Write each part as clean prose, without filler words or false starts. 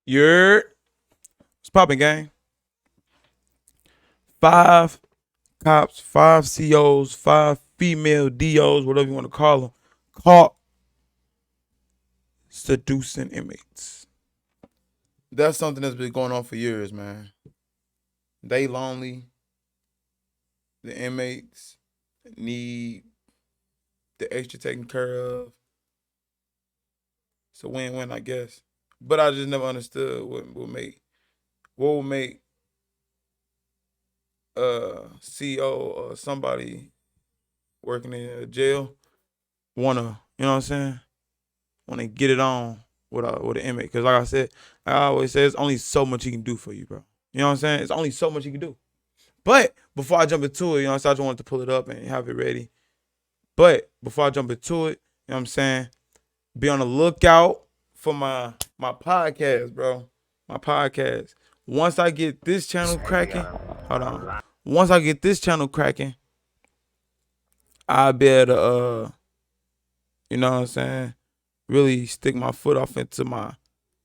You're it's popping, gang. 5 cops, 5 COs, 5 female DOs, whatever you want to call them, caught seducing inmates. That's something that's been going on for years, man. They lonely. The inmates need the extra taken care of. It's a win-win, I guess. But I just never understood what would make CEO or somebody working in a jail wanna, you know what I'm saying? Wanna get it on with an inmate. Cause like I said, I always say it's only so much he can do for you, bro. You know what I'm saying? It's only so much he can do. But before I jump into it, you know what I'm saying? I just wanted to pull it up and have it ready. But before I jump into it, you know what I'm saying? Be on the lookout for my podcast, bro. My podcast. Once I get this channel cracking, hold on. Once I get this channel cracking, I'll be able to you know what I'm saying, really stick my foot off into my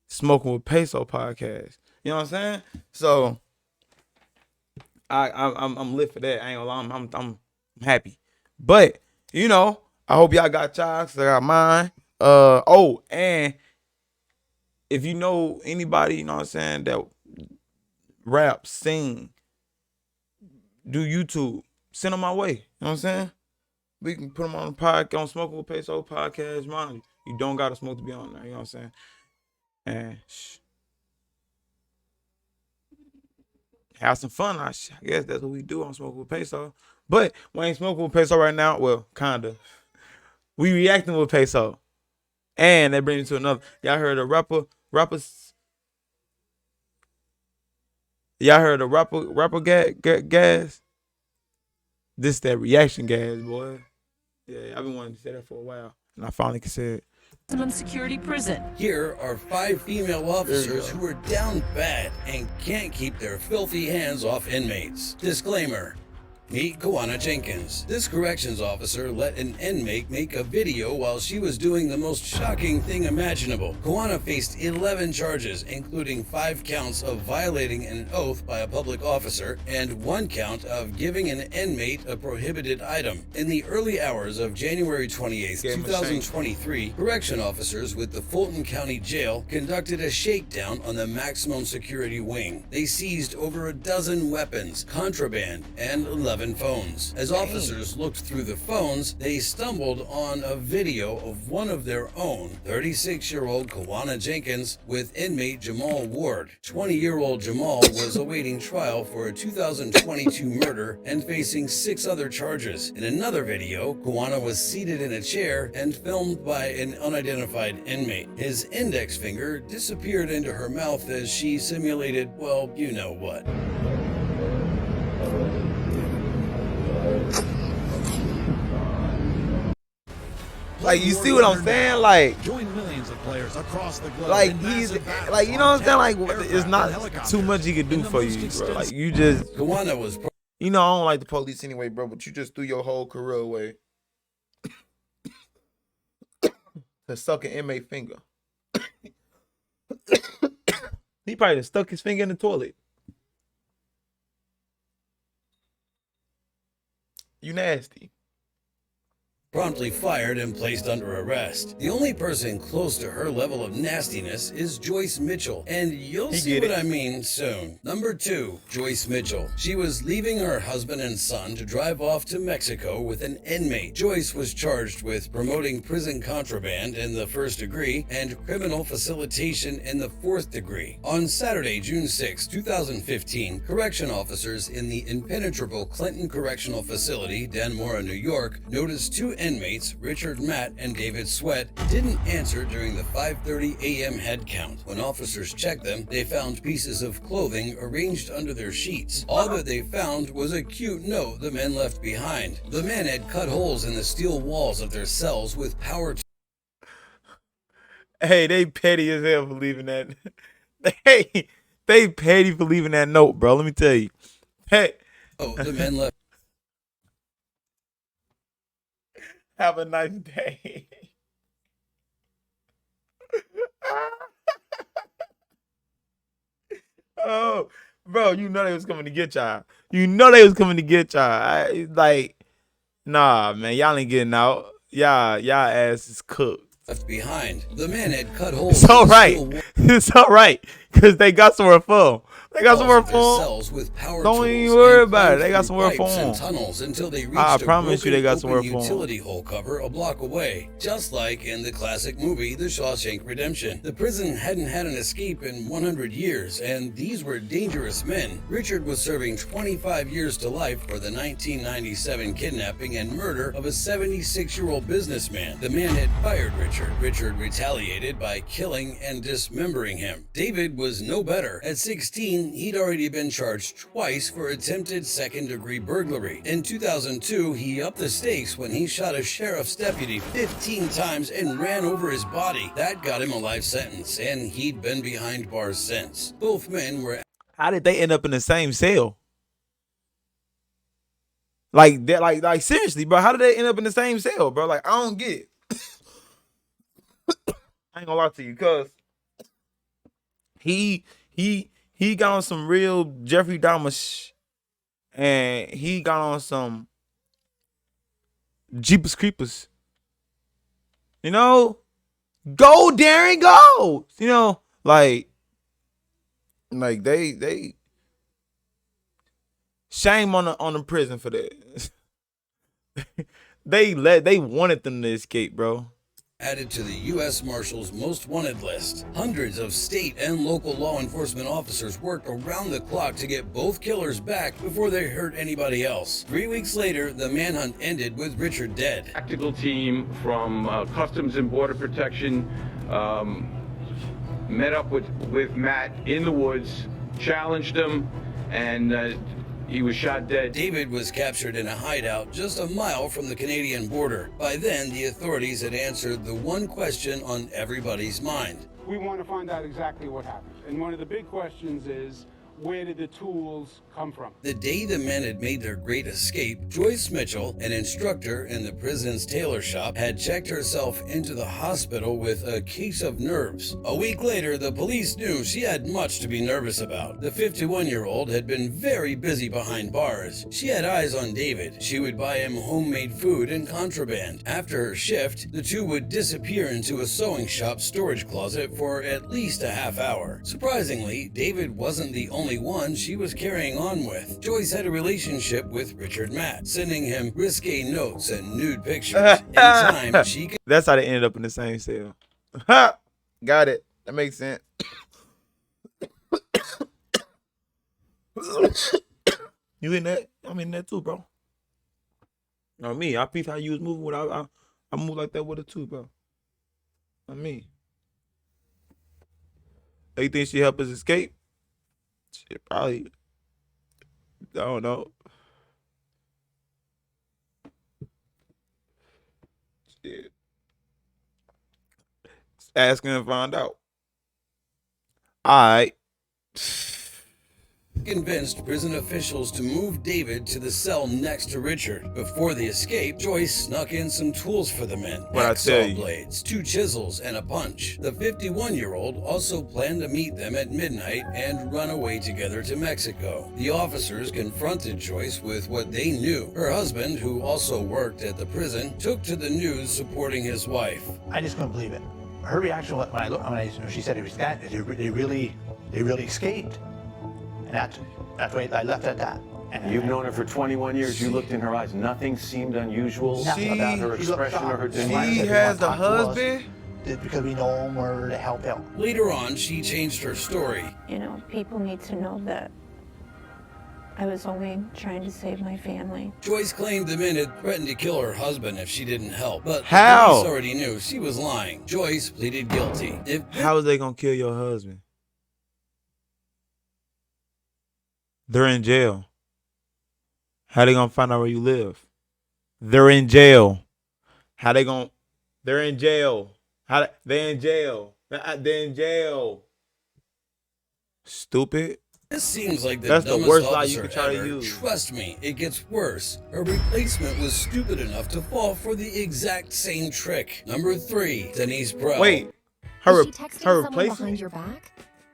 Smoking with Peso podcast. You know what I'm saying? So I'm lit for that. I ain't gonna lie, I'm happy. But you know, I hope y'all got y'all. I got mine. Oh, and if you know anybody, you know what I'm saying, that rap, sing, do YouTube, send them my way. You know what I'm saying? We can put them on the podcast, on Smoking with Peso podcast. Mind you don't gotta smoke to be on there. You know what I'm saying? And have some fun. I guess that's what we do on Smoking with Peso. But we ain't smoking with Peso right now. Well, kinda. We reacting with Peso. And that brings me to another. Y'all heard a rappers. Y'all heard a rapper gas. This that reaction gas, boy. Yeah, I've been wanting to say that for a while, and I finally can say it. Maximum security prison. Here are 5 female officers who are down bad and can't keep their filthy hands off inmates. Disclaimer. Meet Kawana Jenkins. This corrections officer let an inmate make a video while she was doing the most shocking thing imaginable. Kawana faced 11 charges, including 5 counts of violating an oath by a public officer and 1 count of giving an inmate a prohibited item. In the early hours of January 28, 2023, correction officers with the Fulton County Jail conducted a shakedown on the maximum security wing. They seized over a dozen weapons, contraband, and 11 phones. As officers looked through the phones, they stumbled on a video of one of their own, 36-year-old Kawana Jenkins with inmate Jamal Ward. 20-year-old Jamal was awaiting trial for a 2022 murder and facing 6 other charges. In another video, Kawana was seated in a chair and filmed by an unidentified inmate. His index finger disappeared into her mouth as she simulated, well, you know what. Like, you see what I'm saying? Like, join millions of players across the globe. like he's like, you know what I'm saying? Like, it's not too much he could do for you, bro. Like, you just, Kawana was you know, I don't like the police anyway, bro. But you just threw your whole career away to suck an inmate finger. He probably just stuck his finger in the toilet. You nasty. promptly fired and placed under arrest. The only person close to her level of nastiness is Joyce Mitchell, and you'll see what I mean soon. Number 2, Joyce Mitchell. She was leaving her husband and son to drive off to Mexico with an inmate. Joyce was charged with promoting prison contraband in the 1st degree and criminal facilitation in the 4th degree. On Saturday, June 6, 2015, correction officers in the impenetrable Clinton Correctional Facility, Danmora, New York, noticed 2 inmates, Richard Matt and David Sweat, didn't answer during the 5:30 a.m. head count. When officers checked them, they found pieces of clothing arranged under their sheets. All that they found was a cute note the men left behind. The men had cut holes in the steel walls of their cells with power tools. Hey, they petty as hell for leaving that. Hey, they petty for leaving that note, bro. Let me tell you. Hey. Oh, the men left. Have a nice day. Oh, bro, you know they was coming to get y'all. You know they was coming to get y'all. Like, nah, man, y'all ain't getting out. Y'all ass is cooked. Left behind. The man had cut holes It's all in the right. steel It's all right, cause they got somewhere for 'em. They got somewhere walls of their for 'em. cells with power Don't tools even worry and about it. They climbed got through somewhere for pipes and 'em. tunnels until they reached I a promise you broken they got open somewhere for 'em. utility hole cover a block away, just like in the classic movie The Shawshank Redemption. The prison hadn't had an escape in 100 years, and these were dangerous men. Richard was serving 25 years to life for the 1997 kidnapping and murder of a 76-year-old businessman. The man had fired Richard. Richard retaliated by killing and dismembering him. David was no better. At 16, he'd already been charged twice for attempted second-degree burglary. In 2002, he upped the stakes when he shot a sheriff's deputy 15 times and ran over his body. That got him a life sentence, and he'd been behind bars since. Both men were How did they end up in the same cell? Like that, like seriously, bro. How did they end up in the same cell, bro? Like, I don't get it. I ain't gonna lie to you, cause he got on some real Jeffrey Dahmer and he got on some Jeepers Creepers. You know, go Darren, go. You know, like they shame on the prison for that. They wanted them to escape, bro. added to the U.S. Marshals Most Wanted list. Hundreds of state and local law enforcement officers worked around the clock to get both killers back before they hurt anybody else. 3 weeks later, the manhunt ended with Richard dead. Tactical team from Customs and Border Protection met up with Matt in the woods, challenged him, and he was shot dead. David was captured in a hideout just a mile from the Canadian border. By then, the authorities had answered the one question on everybody's mind. We want to find out exactly what happened. And one of the big questions is, where did the tools come from? The day the men had made their great escape, Joyce Mitchell, an instructor in the prison's tailor shop, had checked herself into the hospital with a case of nerves. A week later, the police knew she had much to be nervous about. The 51-year-old had been very busy behind bars. She had eyes on David. She would buy him homemade food and contraband. After her shift, the two would disappear into a sewing shop storage closet for at least a half hour. Surprisingly, David wasn't the only one she was carrying on with. Joyce had a relationship with Richard Matt, sending him risque notes and nude pictures. In time, she could. That's how they ended up in the same cell. Got it. That makes sense. You in that? I'm in that too, bro. Not me. I peep how you was moving with. I move like that with it too, bro. Not me. You think she helped us escape? Shit, probably. I don't know. Shit. Just asking and find out. All right. Convinced prison officials to move David to the cell next to Richard. Before the escape, Joyce snuck in some tools for the men. What I tell you. Hacksaw blades, 2 chisels, and a punch. The 51-year-old also planned to meet them at midnight and run away together to Mexico. The officers confronted Joyce with what they knew. Her husband, who also worked at the prison, took to the news supporting his wife. I just couldn't believe it. Her reaction when she said it was that, they really escaped. And that's why I left it at that. And You've known her for 21 years. You looked in her eyes. Nothing seemed unusual about her expression or her demeanor. She has a husband? Because we know him or to help out. Later on, she changed her story. You know, people need to know that I was only trying to save my family. Joyce claimed the men had threatened to kill her husband if she didn't help, but How? the police already knew she was lying. Joyce pleaded guilty. How is they gonna kill your husband? They're in jail. How they gonna find out where you live? They're in jail. How they gonna? They're in jail. They're in jail. They're in jail. Stupid. This seems like That's the dumbest worst lie officer you could try to ever. use. Trust me, it gets worse. Her replacement was stupid enough to fall for the exact same trick. Number 3, Denise Pro. Wait, Was she texting someone replacement? behind your back?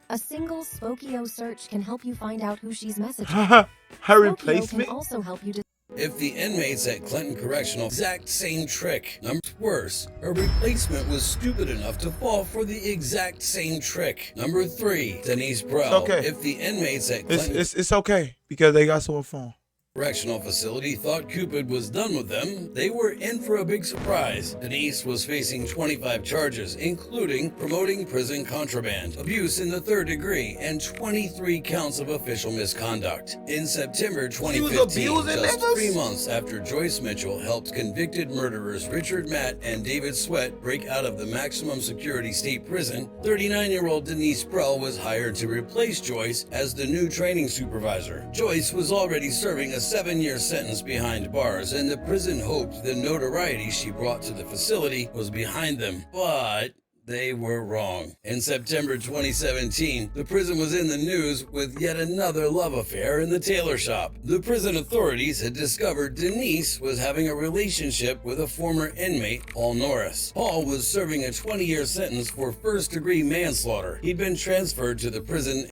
A single Spokio search can help you find out who she's messaging. Her Spokio replacement? can also help you If the inmates at Clinton Correctional exact same trick. Number worse, a replacement was stupid enough to fall for the exact same trick. Number 3, Denise Brell. It's okay. If the inmates at Clinton It's okay because they got someone phone. Correctional Facility thought Cupid was done with them, they were in for a big surprise. Denise was facing 25 charges, including promoting prison contraband, abuse in the 3rd degree, and 23 counts of official misconduct. In September 2015, just 3 months after Joyce Mitchell helped convicted murderers Richard Matt and David Sweat break out of the maximum security state prison, 39-year-old Denise Brell was hired to replace Joyce as the new training supervisor. Joyce was already serving a 7-year sentence behind bars, and the prison hoped the notoriety she brought to the facility was behind them, but they were wrong. In September 2017, the prison was in the news with yet another love affair in the tailor shop. The prison authorities had discovered Denise was having a relationship with a former inmate, Paul Norris. Paul was serving a 20-year sentence for first-degree manslaughter. He'd been transferred to the prison.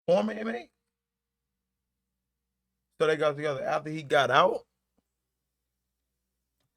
Former inmate? So they got together after he got out?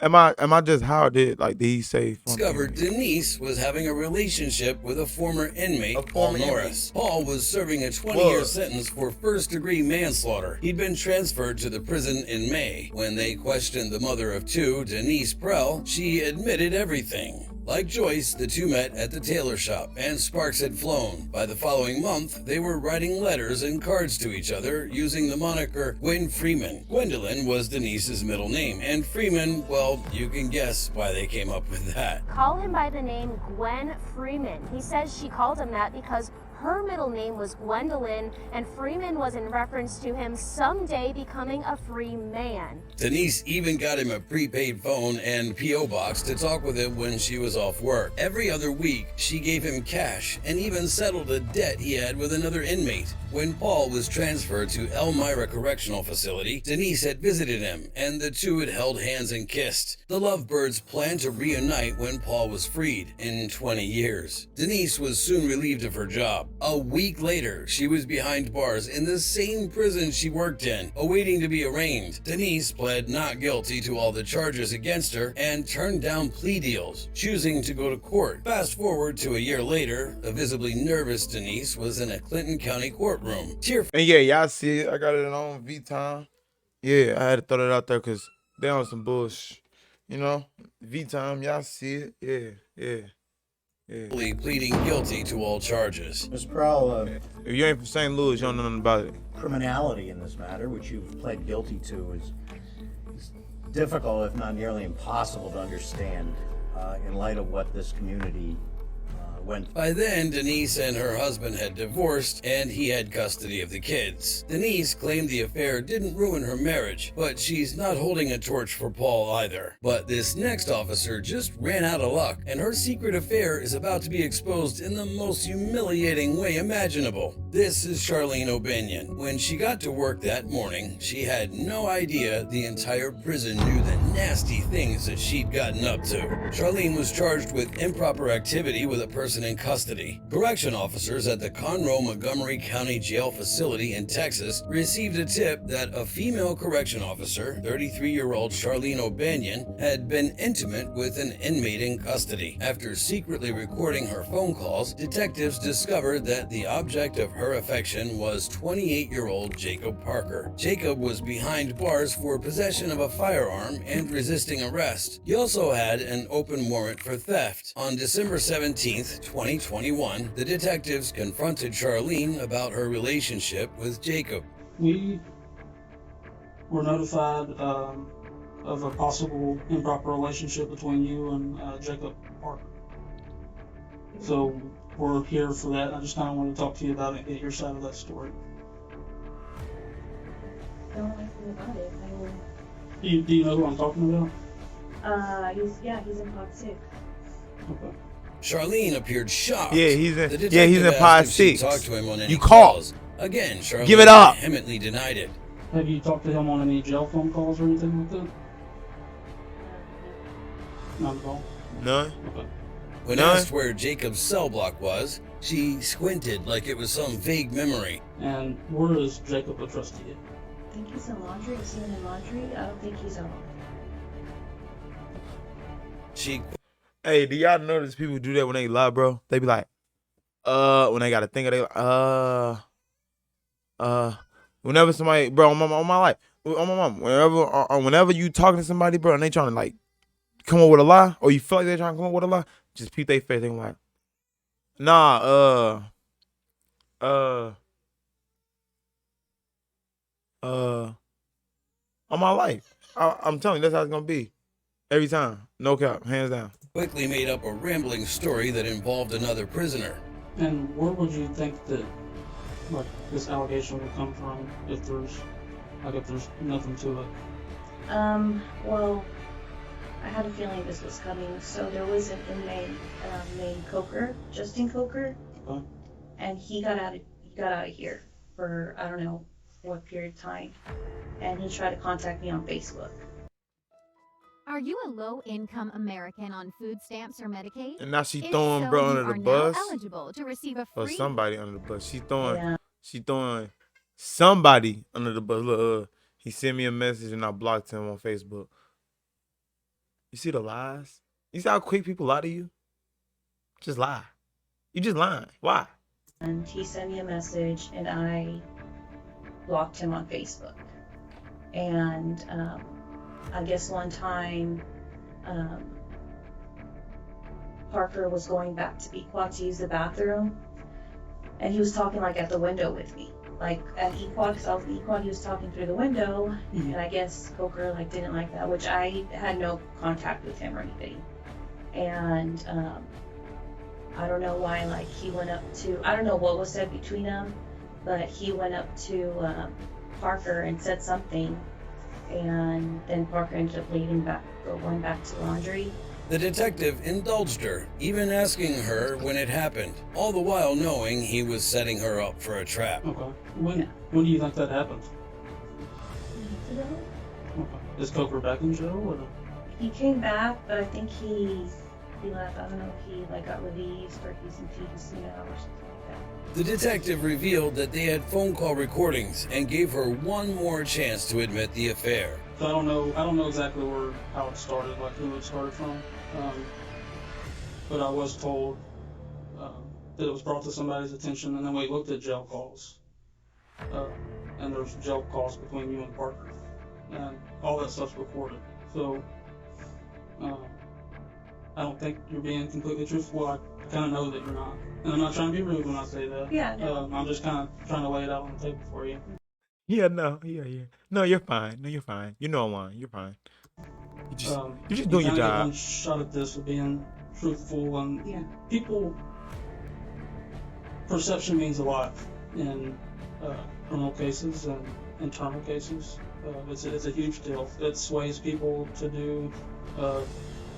Am I just how did he say Discovered Denise was having a relationship with a former inmate, Paul Norris. Paul was serving a 20-year sentence for first-degree manslaughter. He'd been transferred to the prison in May. When they questioned the mother of 2, Denise Brell, she admitted everything. Like Joyce, the two met at the tailor shop, and sparks had flown. By the following month, they were writing letters and cards to each other using the moniker Gwen Freeman. Gwendolyn was Denise's middle name, and Freeman, well, you can guess why they came up with that. Call him by the name Gwen Freeman. He says she called him that because her middle name was Gwendolyn, and Freeman was in reference to him someday becoming a free man. Denise even got him a prepaid phone and P.O. box to talk with him when she was off work. Every other week, she gave him cash and even settled a debt he had with another inmate. When Paul was transferred to Elmira Correctional Facility, Denise had visited him, and the two had held hands and kissed. The lovebirds planned to reunite when Paul was freed in 20 years. Denise was soon relieved of her job. A week later, she was behind bars in the same prison she worked in, awaiting to be arraigned. Denise pled not guilty to all the charges against her and turned down plea deals, choosing to go to court. Fast forward to a year later, a visibly nervous Denise was in a Clinton County courtroom. And yeah, y'all see it. I got it on V-Time. Yeah, I had to throw that out there because they on some bullshit. You know, V-Time, y'all see it. Yeah. Pleading guilty to all charges. Ms. Brell, if you ain't from St. Louis, you don't know nothing about it. Criminality in this matter, which you've pled guilty to, is difficult, if not nearly impossible, to understand in light of what this community went. By then, Denise and her husband had divorced, and he had custody of the kids. Denise claimed the affair didn't ruin her marriage, but she's not holding a torch for Paul either. But this next officer just ran out of luck, and her secret affair is about to be exposed in the most humiliating way imaginable. This is Charlene O'Banion. When she got to work that morning, she had no idea the entire prison knew the nasty things that she'd gotten up to. Charlene was charged with improper activity with a person in custody. Correction officers at the Conroe-Montgomery County Jail facility in Texas received a tip that a female correction officer, 33-year-old Charlene O'Banion, had been intimate with an inmate in custody. After secretly recording her phone calls, detectives discovered that the object of her affection was 28-year-old Jacob Parker. Jacob was behind bars for possession of a firearm and resisting arrest. He also had an open warrant for theft. On December 17th, 2021, the detectives confronted Charlene about her relationship with Jacob. We were notified of a possible improper relationship between you and Jacob Parker. So we're here for that. I just kind of want to talk to you about it and get your side of that story. I don't know anything about it. Do you know who I'm talking about? He's in pod 6. Okay. Charlene appeared shocked. Yeah, he's in. The Yeah, he's in detective pod asked if she 6. talked to him on any You call. calls. Again, Charlene Give it up. vehemently denied it. Have you talked to him on any jail phone calls or anything like that? Not at all. None. Okay. When asked where Jacob's cell block was, She squinted like it was some vague memory. And where is Jacob a trustee at? I think he's in laundry. I've seen him in laundry. I don't think he's out. Hey, do y'all notice people do that when they lie, bro? They be like, when they gotta think of whenever somebody, bro, on my life, on my mom, whenever you talking to somebody, bro, and they trying to like come up with a lie, or you feel like they trying to come up with a lie, just peep their face. They like, nah, on my life, I'm telling you, that's how it's gonna be every time. No cap, hands down. Quickly made up a rambling story that involved another prisoner. And where would you think that like this allegation would come from if there's nothing to it? Well, I had a feeling this was coming. So there was an inmate named Coker, Justin Coker, and he got out of here for I don't know what period of time, and he tried to contact me on Facebook. Are you a low-income American on food stamps or Medicaid? And now she If throwing so, bro you under are the now bus. eligible to receive a Or free somebody under the bus. She throwing somebody under the bus. Look, he sent me a message and I blocked him on Facebook. You see the lies? You see how quick people lie to you? Just lie. You just lying. Why? And he sent me a message, and I blocked him on Facebook. And I guess one time, Parker was going back to Equat to use the bathroom, and he was talking like at the window with me. Like at Equat, because I was in Equat, he was talking through the window, and I guess Coker like didn't like that, which I had no contact with him or anything. And I don't know why, like he went up to, I don't know what was said between them, but he went up to Parker and said something, and then Parker ended up going back to laundry. The detective indulged her, even asking her when it happened, all the while knowing he was setting her up for a trap. Okay. When do you think that happened? Okay. Is Coker back in jail or? He came back, but I think he left. I don't know if he like got released or he's in PDC now or something like that. The detective revealed that they had phone call recordings and gave her one more chance to admit the affair. So I don't know exactly how it started, like who it started from. But I was told that it was brought to somebody's attention, and then we looked at jail calls, and there's jail calls between you and Parker, and all that stuff's recorded. So I don't think you're being completely truthful. I kind of know that you're not, and I'm not trying to be rude when I say that. Yeah. No. I'm just kind of trying to lay it out on the table for you. Yeah, no. No, you're fine. You know I'm lying. You're fine. You're just doing your job. Get one shot at this with being truthful, and people. Perception means a lot in criminal cases and internal cases. It's a huge deal. It sways people to do a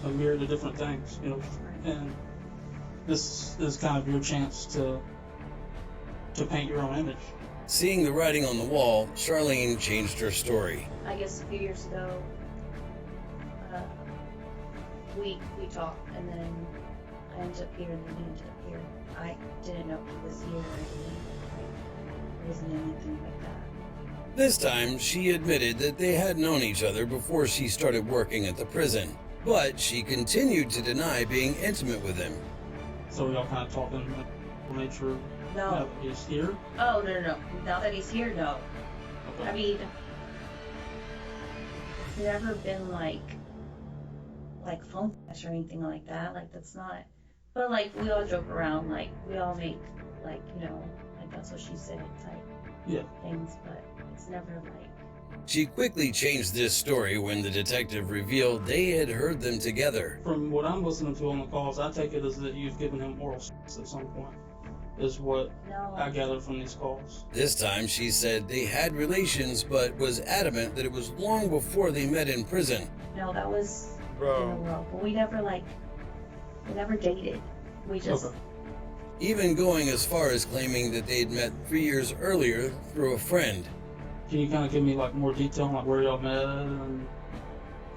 myriad of different things, you know. And this is kind of your chance to paint your own image. Seeing the writing on the wall, Charlene changed her story. I guess a few years ago, we talked, and then I ended up here, and then he ended up here. I didn't know he was here, or there wasn't anything like that. This time, she admitted that they had known each other before she started working at the prison, but she continued to deny being intimate with him. So y'all kind of talking nature. No. Now that he's here? Oh, no. Now that he's here, no. Okay. I mean, it's never been like phone sex or anything like that. Like, that's not. But, like, we all joke around. Like, we all make, like, you know, like, that's what she said type things. But it's never like. She quickly changed this story when the detective revealed they had heard them together. From what I'm listening to on the calls, I take it as that you've given him oral sex at some point. Is what I gathered from these calls. This time she said they had relations, but was adamant that it was long before they met in prison. No, that was in the world. But we never dated. We just. Okay. Even going as far as claiming that they'd met 3 years earlier through a friend. Can you kind of give me like more detail on like where y'all met and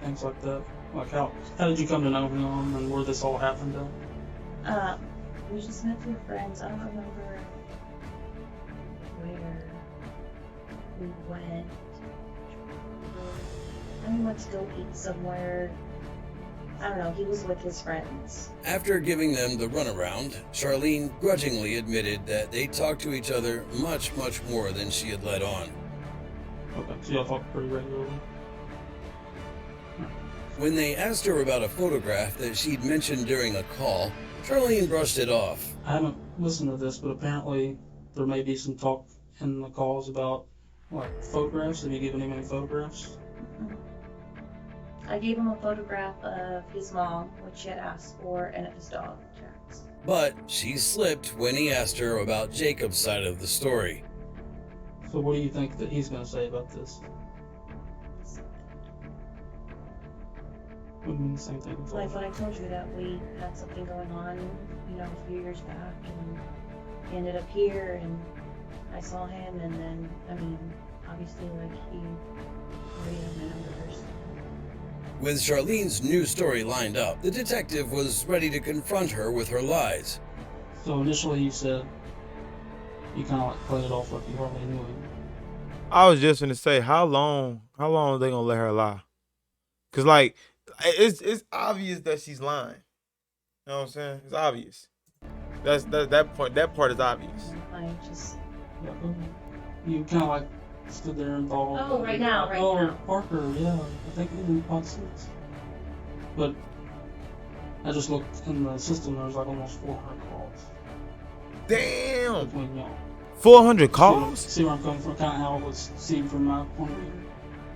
things like that? Like how did you come to know him and where this all happened at? we just met through friends. I don't remember where we went. And we went to go eat somewhere. I don't know, he was with his friends. After giving them the runaround, Charlene grudgingly admitted that they talked to each other much more than she had let on. Okay, so y'all talk pretty regularly? When they asked her about a photograph that she'd mentioned during a call, Charlene brushed it off. I haven't listened to this, but apparently there may be some talk in the calls about, like, photographs. Have you given him any photographs? I gave him a photograph of his mom, which she had asked for, and of his dog, Jax. But she slipped when he asked her about Jacob's side of the story. So what do you think that he's going to say about this? Would mean the same thing. Like what I told you, that we had something going on, you know, a few years back, and he ended up here, and I saw him, and then, I mean, obviously, like, he already had my numbers. With Charlene's new story lined up, the detective was ready to confront her with her lies. So initially you said you kind of like played it off like you hardly knew him. I was just gonna say, how long are they gonna let her lie? Cause like, it's obvious that she's lying. You know what I'm saying? It's obvious. That part is obvious. I just... You kind of like stood there and thought, oh, right now. Parker, yeah, I think we did pod 6. But I just looked in the system, there was like almost 400 calls. Damn! Between y'all. 400 calls? See where I'm coming from, kind of how it was seen from my point of view.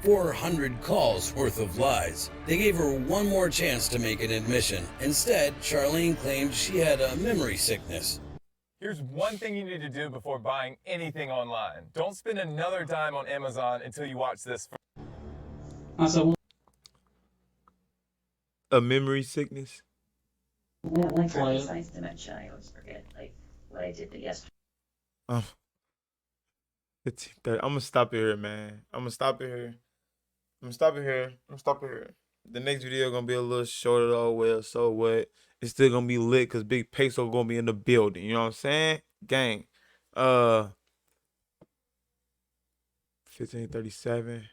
400 calls worth of lies. They gave her one more chance to make an admission. Instead, Charlene claimed she had a memory sickness. Here's one thing you need to do before buying anything online. Don't spend another dime on Amazon until you watch this. I said, a memory sickness? Yeah, like besides dementia, I always forget like what I did yesterday. It's 8:30. I'm gonna stop it here, man. I'm gonna stop it here. The next video gonna be a little shorter though. Well, so what? It's still gonna be lit because Big Peso gonna be in the building. You know what I'm saying? Gang. 1537.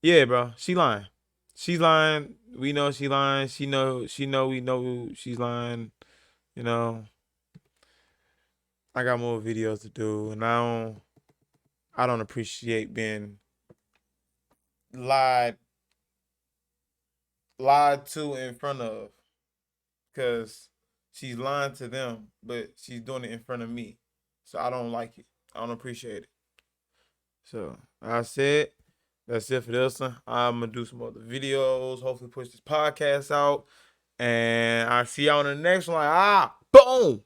Yeah, bro. She lying. She's lying. We know she lying. We know she's lying. You know. I got more videos to do, and I don't appreciate being lied to in front of, because she's lying to them, but she's doing it in front of me. So I don't like it. I don't appreciate it. So I said, that's it for this one. I'm gonna do some other videos, hopefully push this podcast out, and I see y'all on the next one. Boom.